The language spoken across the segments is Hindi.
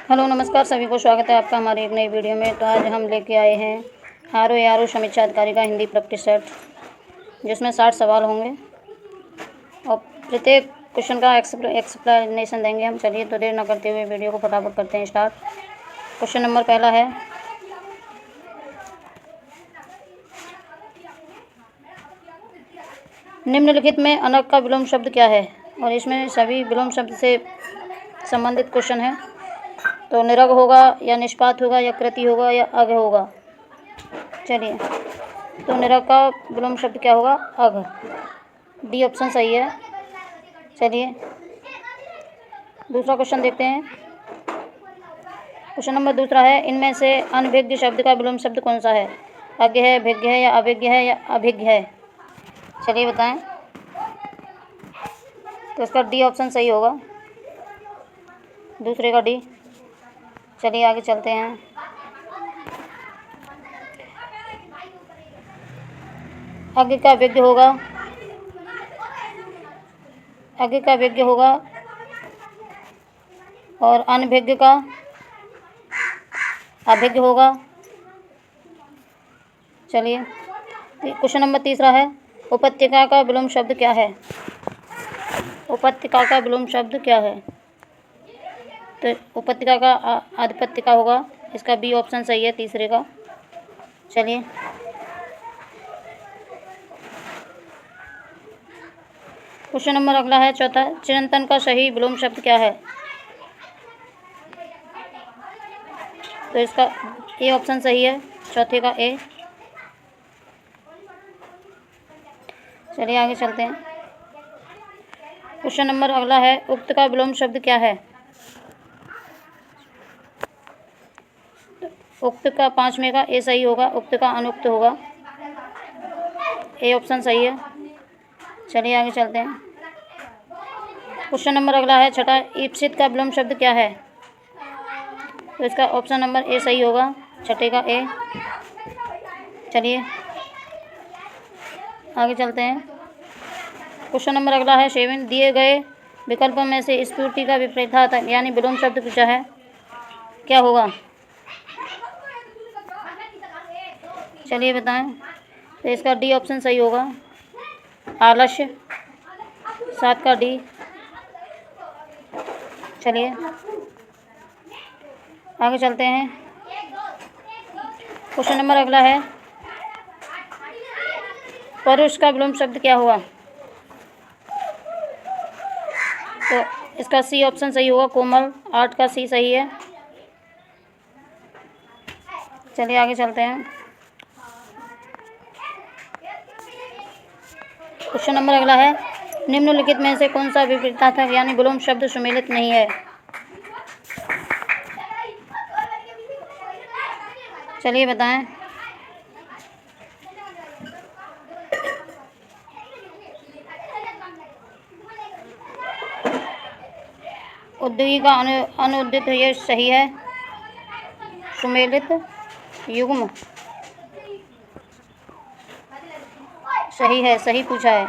हेलो नमस्कार सभी को स्वागत है आपका हमारे एक नई वीडियो में। तो आज हम लेके आए हैं R O A R O समीक्षा अधिकारी का हिंदी प्रैक्टिस सेट, जिसमें 60 सवाल होंगे और प्रत्येक क्वेश्चन का एक्सप्लेनेशन देंगे हम। चलिए तो देर न करते हुए वीडियो को फटाफट करते हैं स्टार्ट। क्वेश्चन नंबर पहला है, निम्नलिखित में अनक का विलोम शब्द क्या है। और इसमें सभी विलोम शब्द से संबंधित क्वेश्चन है। तो निरग होगा या निष्पात होगा या कृति होगा या अघ होगा। चलिए तो निरग का विलोम शब्द क्या होगा, अघ। डी ऑप्शन सही है। चलिए दूसरा क्वेश्चन देखते हैं। क्वेश्चन नंबर दूसरा है, इनमें से अनभिज्ञ शब्द का विलोम शब्द कौन सा है। अज्ञ है, भिज्ञ है या अभिज्ञ है या अभिज्ञ है। चलिए बताएं। तो इसका डी ऑप्शन सही होगा, दूसरे का डी। चलिए आगे चलते हैं। अज्ञ का विज्ञ होगा, अज्ञ का विज्ञ होगा और अनभिज्ञ का अभिज्ञ होगा। चलिए क्वेश्चन नंबर तीसरा है, उपत्यका का विलोम शब्द क्या है। उपत्यका का विलोम शब्द क्या है। तो उपत्यका का आधिपत्य होगा। इसका बी ऑप्शन सही है, तीसरे का। चलिए क्वेश्चन नंबर अगला है चौथा, चिरंतन का सही विलोम शब्द क्या है। तो इसका ए ऑप्शन सही है, चौथे का ए। चलिए आगे चलते हैं। क्वेश्चन नंबर अगला है, उक्त का विलोम शब्द क्या है। उक्त का पांचवें का ए सही होगा, उक्त का अनुक्त होगा। ए ऑप्शन सही है। चलिए आगे चलते हैं। क्वेश्चन नंबर अगला है छठा, ईप्सित का विलोम शब्द क्या है। तो इसका ऑप्शन नंबर ए सही होगा, छठे का ए। चलिए आगे चलते हैं। क्वेश्चन नंबर अगला है 7, दिए गए विकल्पों में से स्फूर्ति का विपरीतार्थ यानी विलोम शब्द पूछा है, क्या होगा। चलिए बताएं। तो इसका डी ऑप्शन सही होगा, आलस्य। 7 का डी। चलिए आगे चलते हैं। क्वेश्चन नंबर अगला है, परुष का विलोम शब्द क्या होगा। तो इसका सी ऑप्शन सही होगा, कोमल। 8 का सी सही है। चलिए आगे चलते हैं। क्वेश्चन नंबर अगला है, निम्नलिखित में से कौन सा विपरीतार्थ यानी विलोम शब्द सुमेलित नहीं है। चलिए बताएं। उद्योगी का अनुदित ये सही है, सुमेलित युग्म सही है, सही पूछा है।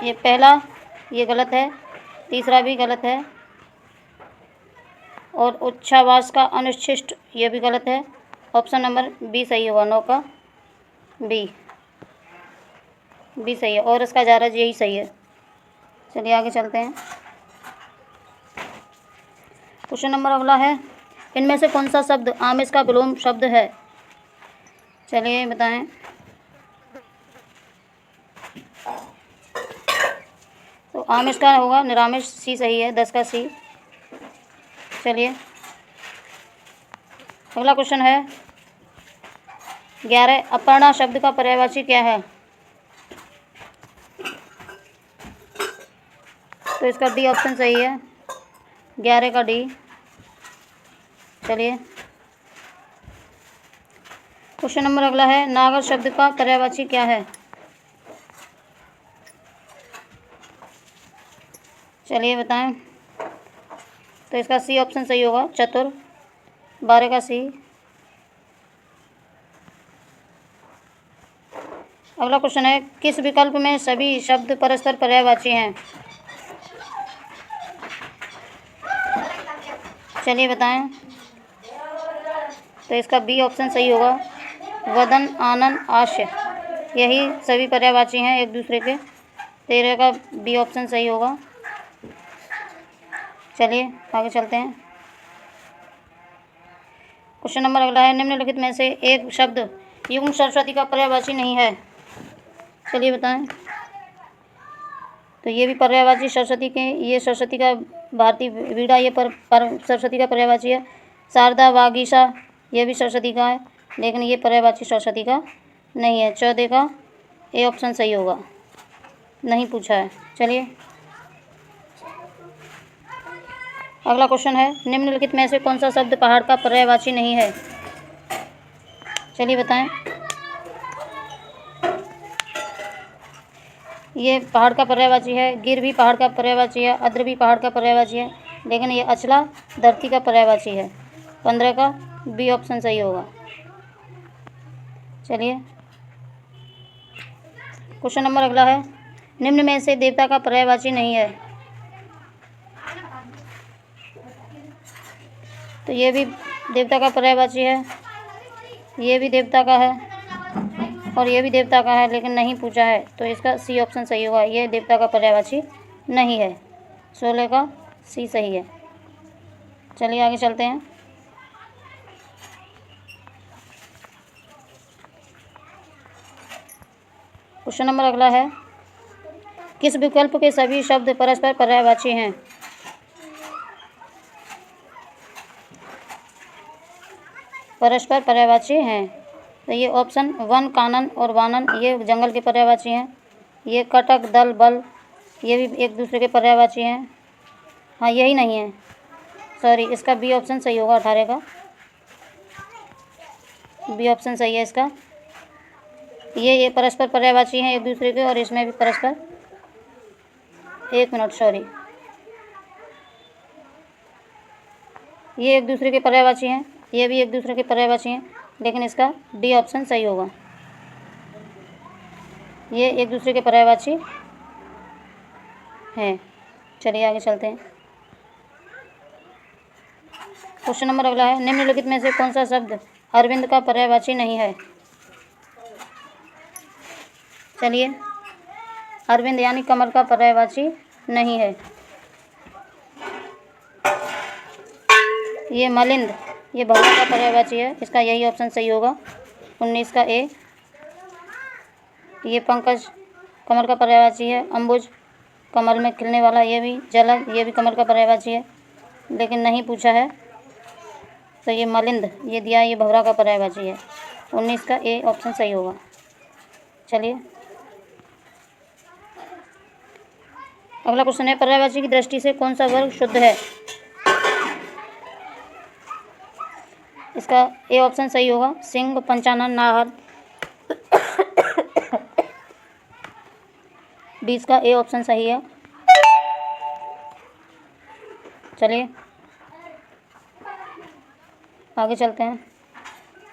ये पहला ये गलत है, तीसरा भी गलत है और उच्छ्वास का अनुच्छिष्ट ये भी गलत है। ऑप्शन नंबर बी सही होगा, 9 का बी। बी सही है और इसका जारज यही सही है। चलिए आगे चलते हैं। क्वेश्चन नंबर अगला है, इनमें से कौन सा शब्द आमिष का विलोम शब्द है। चलिए बताएं। तो आमिष का होगा निरामिष, सी सही है, 10 का सी। चलिए अगला क्वेश्चन है 11, अपर्णा शब्द का पर्यायवाची क्या है। तो इसका डी ऑप्शन सही है, 11 का डी। चलिए क्वेश्चन नंबर अगला है, नागर शब्द का पर्यायवाची क्या है। चलिए बताएं। तो इसका सी ऑप्शन सही होगा, चतुर। 12 का सी। अगला क्वेश्चन है, किस विकल्प में सभी शब्द परस्पर पर्यायवाची हैं। चलिए बताएं। तो इसका बी ऑप्शन सही होगा, वदन, आनंद, आश्य, यही सभी पर्यायवाची हैं एक दूसरे के। 13 का बी ऑप्शन सही होगा। चलिए आगे चलते हैं। क्वेश्चन नंबर अगला है, निम्नलिखित में से एक शब्द युग्म सरस्वती का पर्यायवाची नहीं है। चलिए बताएं। तो ये भी पर्यायवाची सरस्वती के, ये सरस्वती का भारती वीणा, ये पर सरस्वती का पर्यायवाची है। शारदा, वागीशा, ये भी सरस्वती का है, लेकिन ये पर्यायवाची सरस्वती का नहीं है। 14 का ए ऑप्शन सही होगा, नहीं पूछा है। चलिए अगला क्वेश्चन है, निम्नलिखित में से कौन सा शब्द पहाड़ का पर्यायवाची नहीं है। चलिए बताएं। ये पहाड़ का पर्यायवाची है, गिर भी पहाड़ का पर्यायवाची है, अद्र भी पहाड़ का पर्यायवाची है, लेकिन ये अचला धरती का पर्यायवाची है। 15 का बी ऑप्शन सही होगा। चलिए क्वेश्चन नंबर अगला है, निम्न में से देवता का पर्यायवाची नहीं है। तो ये भी देवता का पर्यायवाची है, ये भी देवता का है और ये भी देवता का है, लेकिन नहीं पूछा है, तो इसका सी ऑप्शन सही होगा। ये देवता का पर्यायवाची नहीं है। 16 का सी सही है। चलिए आगे चलते हैं। क्वेश्चन नंबर अगला है, किस विकल्प के सभी शब्द परस्पर पर्यायवाची हैं। परस्पर पर्यायवाची हैं। तो ये ऑप्शन 1 कानन और वानन, ये जंगल के पर्यायवाची हैं। ये कटक, दल, बल, ये भी एक दूसरे के पर्यायवाची हैं। हाँ यही नहीं है, सॉरी, इसका बी ऑप्शन सही होगा। 18 का बी ऑप्शन सही है इसका। ये परस्पर पर्यायवाची हैं एक दूसरे के, और इसमें भी परस्पर, एक मिनट सॉरी, ये एक दूसरे के पर्यायवाची हैं, ये भी एक दूसरे के पर्यायवाची हैं, लेकिन इसका डी ऑप्शन सही होगा। ये एक दूसरे के पर्यायवाची हैं। चलिए आगे चलते हैं। क्वेश्चन नंबर अगला है, निम्नलिखित में से कौन सा शब्द अरविंद का पर्यायवाची नहीं है। चलिए, अरविंद यानी कमल का पर्यायवाची नहीं है। ये मलिंद, ये भौरा का पर्यायवाची है, इसका यही ऑप्शन सही होगा। 19 का ए। ये पंकज कमल का पर्यायवाची है। अंबुज कमल में खिलने वाला, ये भी जलद, ये भी कमल का पर्यायवाची है, लेकिन नहीं पूछा है, तो ये मलिंद ये दिया, ये भौरा का पर्यायवाची है। 19 का ए ऑप्शन सही होगा। चलिए अगला क्वेश्चन है, पर्यायवाची की दृष्टि से कौन सा वर्ग शुद्ध है। इसका ए ऑप्शन सही होगा, सिंह, पंचानन, नाहर। 20 का ए ऑप्शन सही है। चलिए आगे चलते हैं।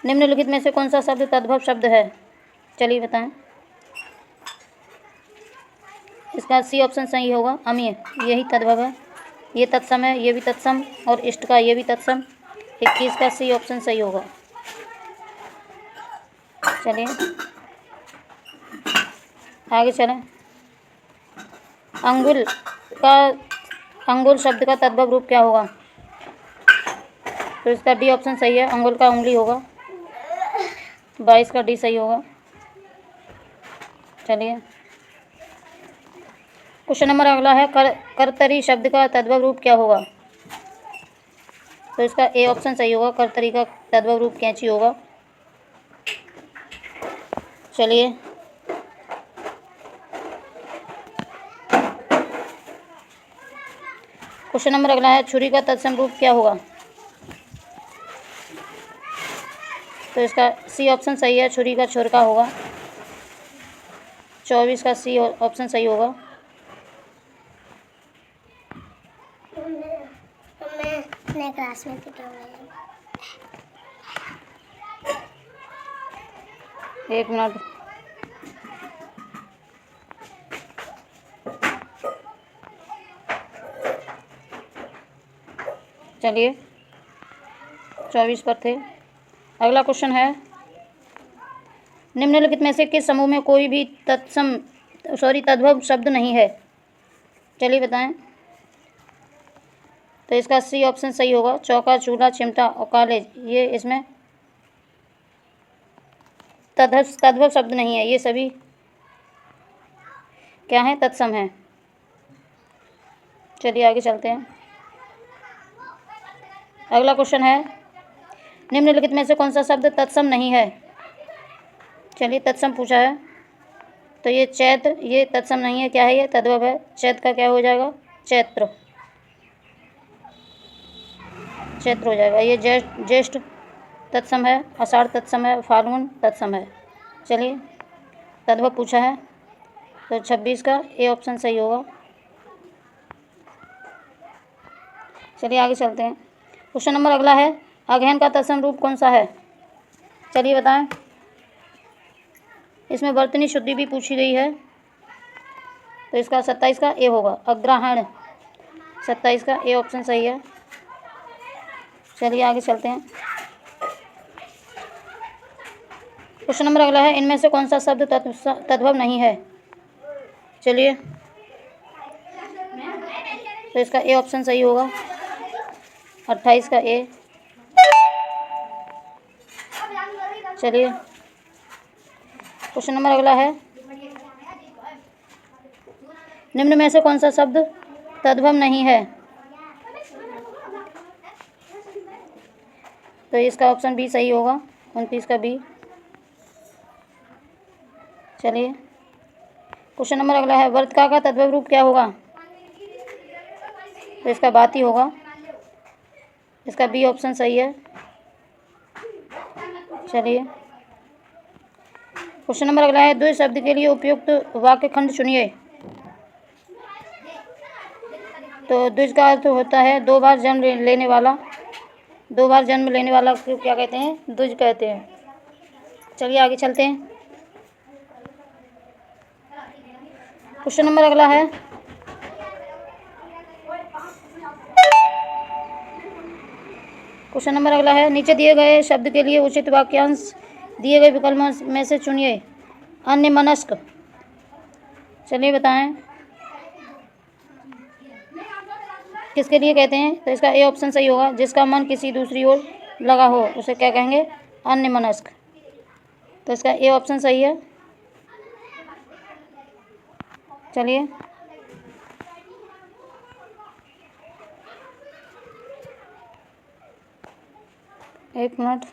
निम्नलिखित में से कौन सा शब्द तद्भव शब्द है। चलिए बताएं। इसका सी ऑप्शन सही होगा, अमीय, यही तद्भव है। ये तत्सम है, ये भी तत्सम, और इष्ट का ये भी तत्सम। 21 का सी ऑप्शन सही होगा। चलिए आगे चलें। अंगुल का, अंगुल शब्द का तद्भव रूप क्या होगा। तो इसका डी ऑप्शन सही है, अंगुल का उंगली होगा। 22 का डी सही होगा। चलिए क्वेश्चन नंबर अगला है, करतरी शब्द का तद्भव रूप क्या होगा। तो इसका ए ऑप्शन सही होगा, करतरी का तद्भव रूप कैंची होगा। चलिए क्वेश्चन नंबर अगला है, छुरी का तत्सम रूप क्या होगा। तो इसका सी ऑप्शन सही है, छुरी का छुर का होगा। 24 का सी ऑप्शन सही होगा। मैं क्लास में थी, एक मिनट। चलिए 24 पर थे। अगला क्वेश्चन है, निम्नलिखित में से किस समूह में कोई भी तद्भव शब्द नहीं है? चलिए बताएं। तो इसका सी ऑप्शन सही होगा। चौका, चूल्हा, चिमटा और कॉलेज, ये इसमें तद्भव शब्द नहीं है, ये सभी क्या है? तत्सम है। चलिए आगे चलते हैं। अगला क्वेश्चन है, निम्नलिखित में से कौन सा शब्द तत्सम नहीं है? चलिए तत्सम पूछा है, तो ये चैत्र, ये तत्सम नहीं है। क्या है ये? तद्भव है। चैत्र का क्या हो जाएगा? चैत्र, चैत्र हो जाएगा। ये ज्येष्ठ तत्सम है, आषाढ़ तत्सम है, फाल्गुन तत्सम है। चलिए तद्भव पूछा है, तो 26 का ए ऑप्शन सही होगा। चलिए आगे चलते हैं। क्वेश्चन नंबर अगला है, अगहन का तत्सम रूप कौन सा है? चलिए बताएं। इसमें वर्तनी शुद्धि भी पूछी गई है, तो इसका 27 का ए होगा। अग्रहण, 27 का ए ऑप्शन सही है। चलिए आगे चलते हैं। क्वेश्चन नंबर अगला है, इनमें से कौन सा शब्द तद्भव नहीं है? चलिए, तो इसका ए ऑप्शन सही होगा। 28 का ए। चलिए क्वेश्चन नंबर अगला है, निम्न में से कौन सा शब्द तद्भव नहीं है? तो इसका ऑप्शन बी सही होगा। 29 का बी। चलिए क्वेश्चन नंबर अगला है, वर्तिका का तद्भव रूप क्या होगा? तो इसका बाती होगा। इसका बी ऑप्शन सही है। चलिए क्वेश्चन नंबर अगला है, द्विज शब्द के लिए उपयुक्त वाक्य खंड चुनिए। तो द्विज का अर्थ होता है दो बार जन्म लेने वाला। दो बार जन्म लेने वाला को क्या कहते हैं? द्विज कहते हैं। चलिए आगे चलते हैं। क्वेश्चन नंबर अगला है, क्वेश्चन नंबर अगला है, नीचे दिए गए शब्द के लिए उचित वाक्यांश दिए गए विकल्पों में से चुनिए। अन्यमनस्क, चलिए बताएं किसके लिए कहते हैं? तो इसका ए ऑप्शन सही होगा। जिसका मन किसी दूसरी ओर लगा हो उसे क्या कहेंगे? अन्यमनस्क। तो इसका ए ऑप्शन सही है। चलिए एक मिनट।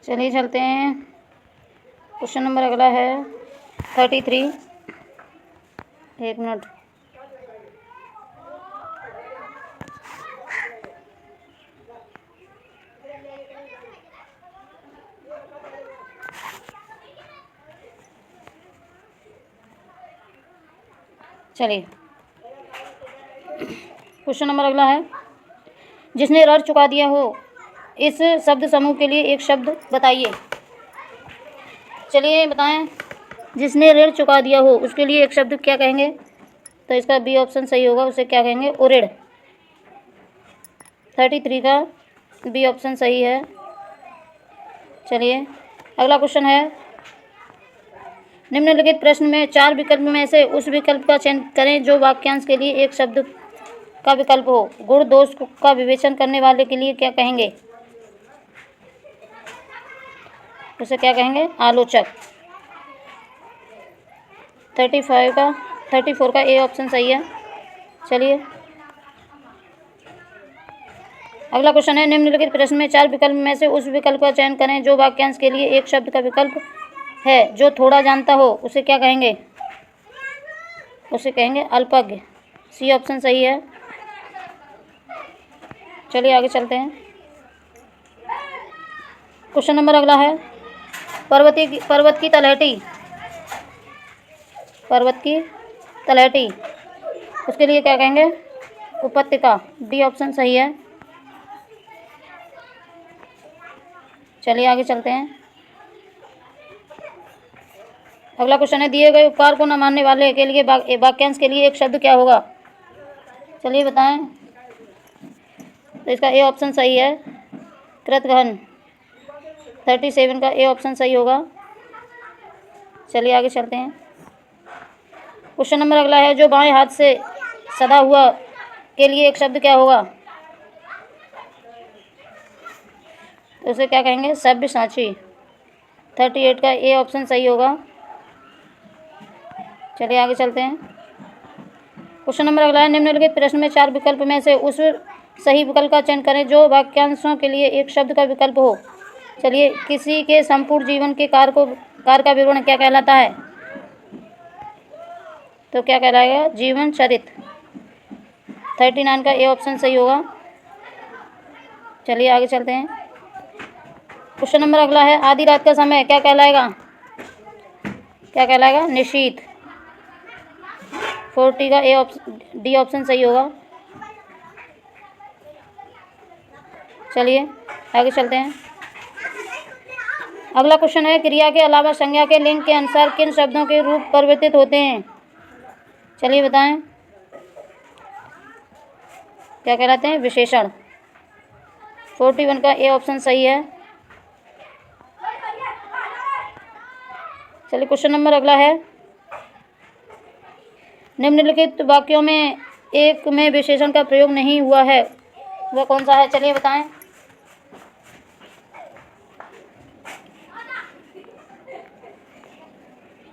चलिए चलते हैं। क्वेश्चन नंबर अगला है 33। एक मिनट। चलिए क्वेश्चन नंबर अगला है, जिसने ऋण चुका दिया हो इस शब्द समूह के लिए एक शब्द बताइए। चलिए बताएं। जिसने ऋण चुका दिया हो उसके लिए एक शब्द क्या कहेंगे? तो इसका बी ऑप्शन सही होगा। उसे क्या कहेंगे? उऋण। 33 का बी ऑप्शन सही है। चलिए अगला क्वेश्चन है, निम्नलिखित प्रश्न में 4 विकल्प में से उस विकल्प का चयन करें जो वाक्यांश के लिए एक शब्द का विकल्प हो। गुण दोष का विवेचन करने वाले के लिए क्या कहेंगे? उसे क्या कहेंगे? आलोचक। 34 का ए ऑप्शन सही है। चलिए अगला क्वेश्चन है, निम्नलिखित प्रश्न में 4 विकल्प में से उस विकल्प का चयन करें जो वाक्यांश के लिए एक शब्द का विकल्प है। जो थोड़ा जानता हो उसे क्या कहेंगे? उसे कहेंगे अल्पज्ञ। सी ऑप्शन सही है। चलिए आगे चलते हैं। क्वेश्चन नंबर अगला है, पर्वत की तलहटी उसके लिए क्या कहेंगे? उपत्यका। डी ऑप्शन सही है। चलिए आगे चलते हैं। अगला क्वेश्चन है, दिए गए उपकार को न मानने वाले के लिए वाक्यांश के लिए एक शब्द क्या होगा? चलिए बताएं। तो इसका ए ऑप्शन सही है, कृतघ्न। 37 का ए ऑप्शन सही होगा। चलिए आगे चलते हैं। क्वेश्चन नंबर अगला है, जो बाएं हाथ से सदा हुआ के लिए एक शब्द क्या होगा? तो उसे क्या कहेंगे? सब्यसाची। 38 का ए ऑप्शन सही होगा। चलिए आगे चलते हैं। क्वेश्चन नंबर अगला है, निम्नलिखित प्रश्न में 4 विकल्प में से उस सही विकल्प का चयन करें जो वाक्यांशों के लिए एक शब्द का विकल्प हो। चलिए, किसी के संपूर्ण जीवन के कार्य का विवरण क्या कहलाता है? तो क्या कहलाएगा? जीवन चरित्र। 39 का ए ऑप्शन सही होगा। चलिए आगे चलते हैं। क्वेश्चन नंबर अगला है, आधी रात का समय क्या कहलाएगा? क्या कहलाएगा? निशीथ। 40 का डी ऑप्शन सही होगा। चलिए आगे चलते हैं। अगला क्वेश्चन है, क्रिया के अलावा संज्ञा के लिंग के अनुसार किन शब्दों के रूप परिवर्तित होते हैं? चलिए बताएं। क्या कहलाते हैं? विशेषण। 41 का ए ऑप्शन सही है। चलिए क्वेश्चन नंबर अगला है, निम्नलिखित वाक्यों में एक में विशेषण का प्रयोग नहीं हुआ है, वह कौन सा है? चलिए बताएं।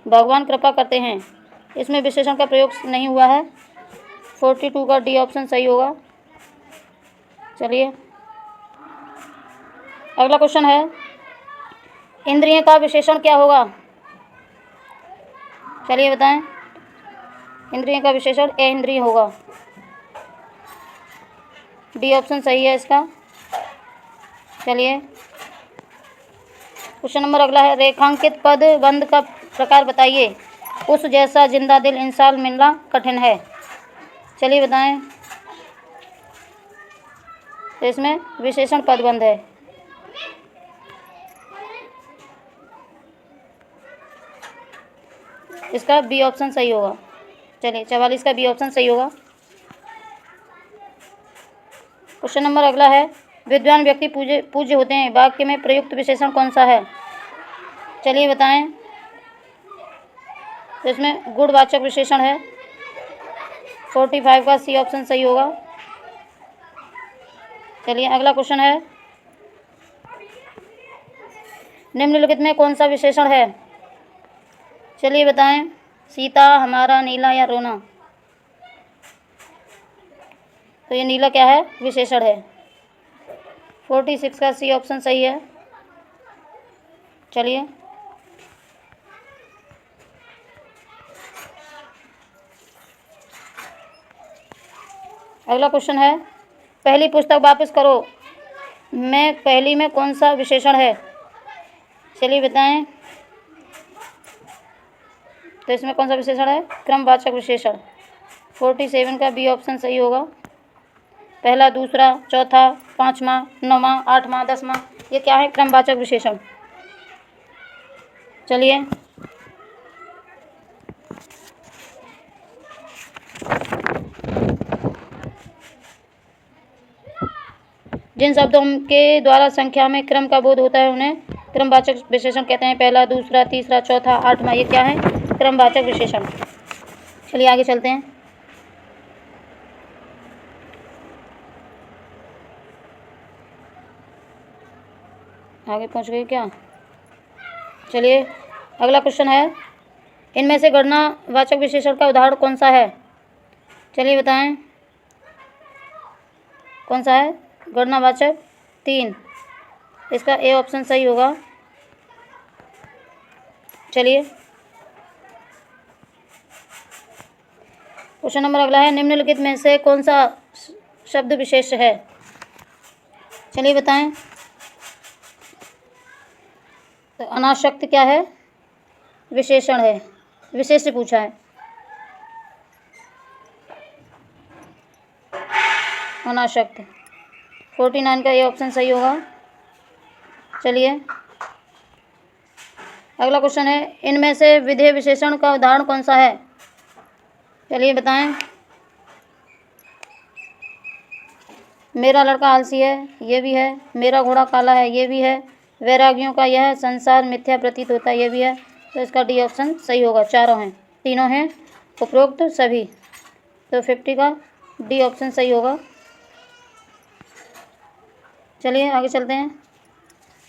भगवान कृपा करते हैं, इसमें विशेषण का प्रयोग नहीं हुआ है। 42 का डी ऑप्शन सही होगा। चलिए अगला क्वेश्चन है, इंद्रिय का विशेषण क्या होगा? चलिए बताएं। इंद्रिय का विशेषण ए इंद्रिय होगा। डी ऑप्शन सही है इसका। चलिए क्वेश्चन नंबर अगला है, रेखांकित पद बंध का प्रकार बताइए। उस जैसा जिंदा दिल इंसान मिलना कठिन है। चलिए बताएं। तो इसमें विशेषण पदबंध है। इसका बी ऑप्शन सही होगा। चलिए 44 का बी ऑप्शन सही होगा। क्वेश्चन नंबर अगला है, विद्वान व्यक्ति पूज्य होते हैं, वाक्य में प्रयुक्त विशेषण कौन सा है? चलिए बताएं। तो इसमें गुणवाचक विशेषण है। 45 का सी ऑप्शन सही होगा। चलिए अगला क्वेश्चन है, निम्नलिखित में कौन सा विशेषण है? चलिए बताएं। सीता, हमारा, नीला या रोना? तो ये नीला क्या है? विशेषण है। 46 का सी ऑप्शन सही है। चलिए अगला क्वेश्चन है, पहली पुस्तक वापस करो मैं पहली में कौन सा विशेषण है? चलिए बताएं। तो इसमें कौन सा विशेषण है? क्रमवाचक विशेषण। 47 का बी ऑप्शन सही होगा। पहला, दूसरा, चौथा, पाँचवा, नौवां, आठवां, 10वां, ये क्या है? क्रमवाचक विशेषण। चलिए जिन शब्दों के द्वारा संख्या में क्रम का बोध होता है उन्हें क्रमवाचक विशेषण कहते हैं। पहला, दूसरा, तीसरा, चौथा, आठवां, ये क्या है? क्रमवाचक विशेषण। चलिए आगे चलते हैं। आगे पहुंच गए क्या? चलिए अगला क्वेश्चन है, इनमें से गणनावाचक विशेषण का उदाहरण कौन सा है? चलिए बताएं। कौन सा है? गणनावाचक 3। इसका ए ऑप्शन सही होगा। चलिए क्वेश्चन नंबर अगला है, निम्नलिखित में से कौन सा शब्द विशेष है? चलिए बताएं। तो अनासक्त क्या है? विशेषण है। विशेष से पूछा है। अनासक्त। 49 का ये ऑप्शन सही होगा। चलिए अगला क्वेश्चन है, इनमें से विधेय विशेषण का उदाहरण कौन सा है? चलिए बताएं। मेरा लड़का आलसी है, ये भी है। मेरा घोड़ा काला है, ये भी है। वैरागियों का यह संसार मिथ्या प्रतीत होता है, ये भी है। तो इसका डी ऑप्शन सही होगा। चारों हैं, तीनों हैं उपरोक्त सभी, तो 50 का डी ऑप्शन सही होगा। चलिए आगे चलते हैं।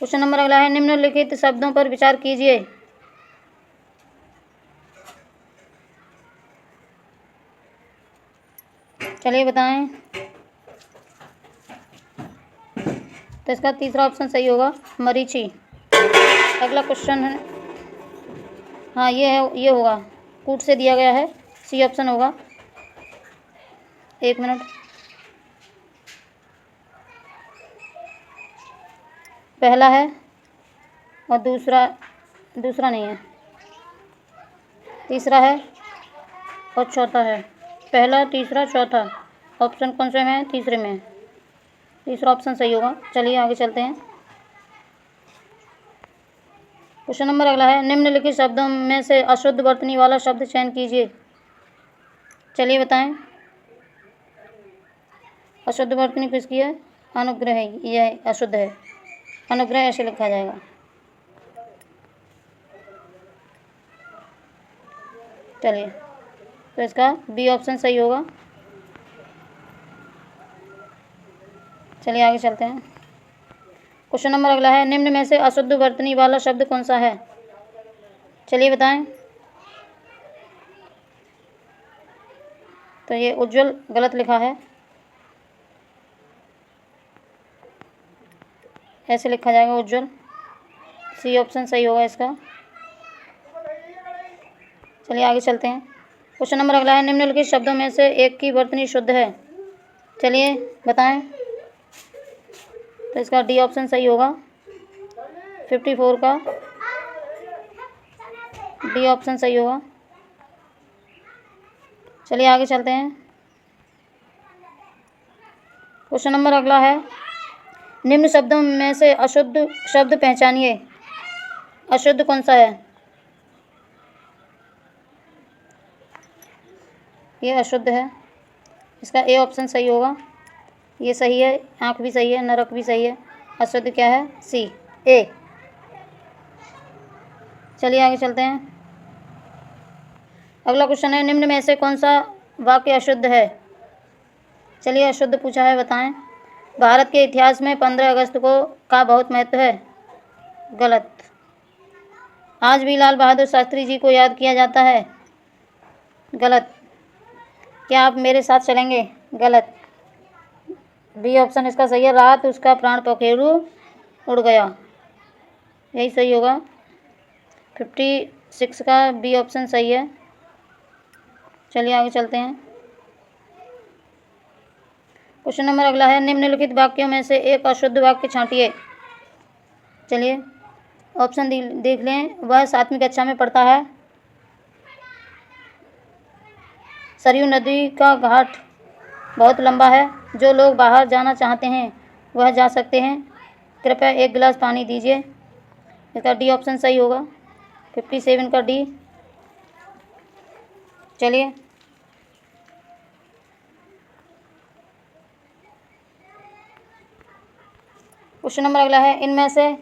क्वेश्चन नंबर अगला है, निम्नलिखित शब्दों पर विचार कीजिए। चलिए बताएं। तो इसका तीसरा ऑप्शन सही होगा, मरीचि। अगला क्वेश्चन है, हाँ ये है, ये होगा, कूट से दिया गया है, सी ऑप्शन होगा। 1 मिनट। पहला है और दूसरा नहीं है, तीसरा है और चौथा है। पहला, तीसरा, चौथा ऑप्शन कौन से में है? तीसरे में। तीसरा ऑप्शन सही होगा। चलिए आगे चलते हैं। क्वेश्चन नंबर अगला है, निम्नलिखित शब्दों में से अशुद्ध वर्तनी वाला शब्द चयन कीजिए। चलिए बताएं। अशुद्ध वर्तनी किसकी है? अनुग्रह है, यह अशुद्ध है। अनुग्रह ऐसे लिखा जाएगा। चलिए तो इसका बी ऑप्शन सही होगा। चलिए आगे चलते हैं। क्वेश्चन नंबर अगला है, निम्न में से अशुद्ध वर्तनी वाला शब्द कौन सा है? चलिए बताएं। तो ये उज्ज्वल गलत लिखा है, ऐसे लिखा जाएगा उज्ज्वल। सी ऑप्शन सही होगा इसका। चलिए आगे चलते हैं। क्वेश्चन नंबर अगला है, निम्नलिखित शब्दों में से एक की वर्तनी शुद्ध है। चलिए बताएं। तो इसका डी ऑप्शन सही होगा। 54 का डी ऑप्शन सही होगा। चलिए आगे चलते हैं। क्वेश्चन नंबर अगला है, निम्न शब्दों में से अशुद्ध शब्द पहचानिए। अशुद्ध कौन सा है? ये अशुद्ध है, इसका ए ऑप्शन सही होगा। ये सही है, आँख भी सही है, नरक भी सही है। अशुद्ध क्या है? सी, ए। चलिए आगे चलते हैं। अगला क्वेश्चन है, निम्न में से कौन सा वाक्य अशुद्ध है? चलिए अशुद्ध पूछा है, बताएं। भारत के इतिहास में 15 अगस्त को का बहुत महत्व है। गलत। आज भी लाल बहादुर शास्त्री जी को याद किया जाता है। गलत। क्या आप मेरे साथ चलेंगे? गलत। बी ऑप्शन इसका सही है, रात उसका प्राण पखेरु उड़ गया, यही सही होगा। 56 का बी ऑप्शन सही है। चलिए आगे चलते हैं। क्वेश्चन नंबर अगला है, निम्नलिखित वाक्यों में से एक अशुद्ध वाक्य छांटिए। चलिए ऑप्शन देख लें। वह 7वीं कक्षा में पढ़ता है। सरयू नदी का घाट बहुत लंबा है। जो लोग बाहर जाना चाहते हैं वह जा सकते हैं। कृपया 1 गिलास पानी दीजिए। इसका डी ऑप्शन सही होगा। 57 का डी। चलिए क्वेश्चन नंबर अगला है, इनमें से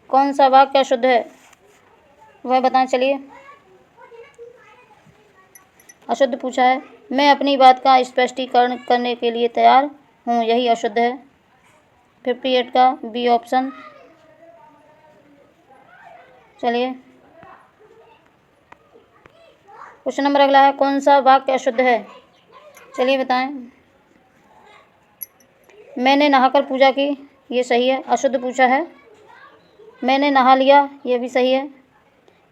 कौन सा वाक्य अशुद्ध है वह बताएं। चलिए अशुद्ध पूछा है, मैं अपनी बात का स्पष्टीकरण करने के लिए तैयार हूँ, यही अशुद्ध है। 58 का बी ऑप्शन। चलिए क्वेश्चन नंबर अगला है, कौन सा वाक्य अशुद्ध है? चलिए बताएं। मैंने नहाकर पूजा की, ये सही है। अशुद्ध पूछा है। मैंने नहा लिया, ये भी सही है।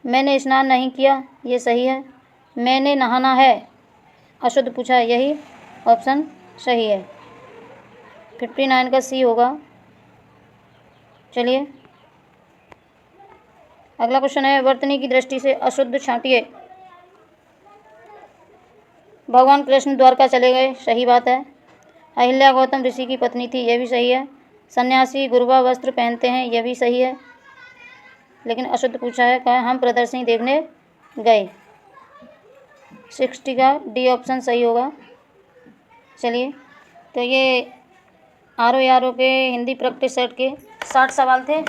मैंने स्नान नहीं किया, ये सही है। मैंने नहाना है, अशुद्ध पूछा है, यही ऑप्शन सही है। 59 का सी होगा। चलिए अगला क्वेश्चन है, वर्तनी की दृष्टि से अशुद्ध छांटिए। भगवान कृष्ण द्वारका चले गए, सही बात है। अहिल्या गौतम ऋषि की पत्नी थी, यह भी सही है। सन्यासी गुरबा वस्त्र पहनते हैं, यह भी सही है। लेकिन अशुद्ध पूछा है, कहा हम प्रदर्शनी देखने गए। 60 का डी ऑप्शन सही होगा। चलिए, तो ये RO के हिंदी प्रैक्टिस सेट के 60 सवाल थे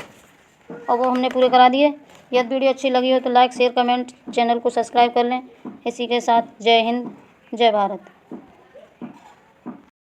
और वो हमने पूरे करा दिए। यदि वीडियो अच्छी लगी हो तो लाइक, शेयर, कमेंट, चैनल को सब्सक्राइब कर लें। इसी के साथ जय हिंद, जय भारत।